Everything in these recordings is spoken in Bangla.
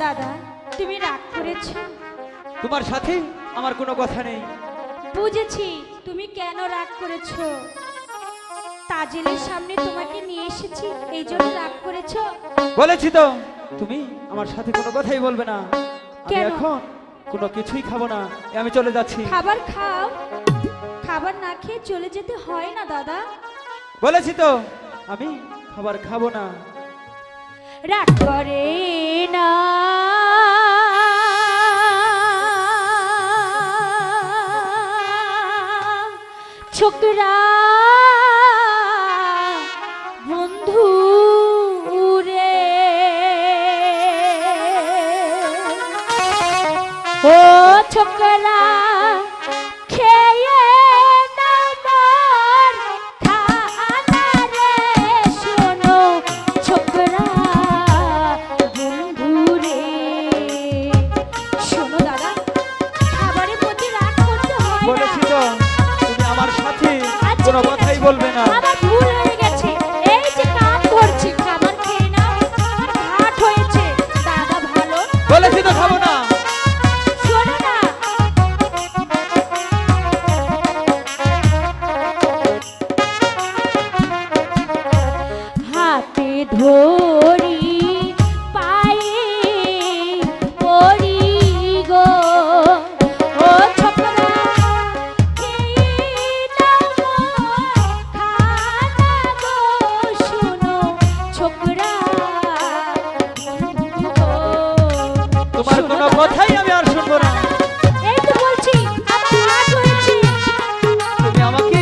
দাদা তুমি রাগ করেছো? তোমার সাথে আমার কোনো কথা নেই। বুঝেছি তুমি কেন রাগ করেছো। তাজেলের সামনে তোমাকে নিয়ে এসেছি এই জন্য রাগ করেছো। বলেছি তো তুমি আমার সাথে কোনো কথাই বলবে না। আমি কেন? এখন কোনো কিছুই খাবো না, আমি চলে যাচ্ছি। খাবার খাও, খাবার না খেয়ে চলে যেতে হয় না দাদা। বলেছি তো আমি খাবার খাবো না। রাগ করে না ছোকরা বন্ধু রে, ও ছোকরা খেয়ে নামার খানা রে, শোনো ছোকরা বন্ধু রে। শোনো দাদা, খাবারের প্রতি রাগ করতে হয় না। বলেছি তো তুমি আমার সাথে আচ্ছা, কোনো ঠিক কথাই আছে। বলবে না। আমার ভুল হয়ে গেছে, এই যে কাজ করছি খাবার খেয়ে নাও, আমার ঘাট হয়েছে। দাদা ভালো, বলেছি তো খাবো না। শোনো না, হাতে ধরি পায়ে পড়ি গো, ও ছোকরা খেয়ে নাও খানা গো, শোনো ছোকরা বন্ধু গো। তোমার শোনো কোনো দাদা, কথাই আমি আর শুনবো না। এই তো বলছি আমার ঘাট হয়েছে। তুমি আমাকে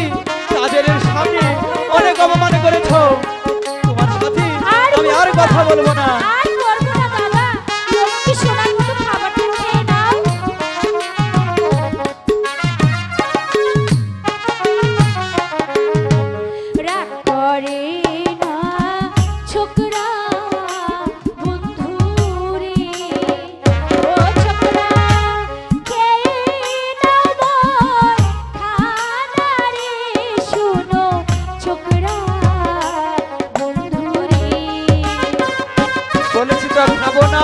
তাজেলের সামনে অনেক অপমান করেছো। তোমার সাথে আমি আর কথা বলবো না। আর করবো না দাদা, লক্ষ্মী সোনার মতো খাবারটা খেয়ে নাও। রাগ করে না ছোকরা বন্ধু রে, ও ছোকরা খেয়ে নাও মোর খানা রে, শোনো ছোকরা বন্ধু রে। বলেছি তো আর খাবো না,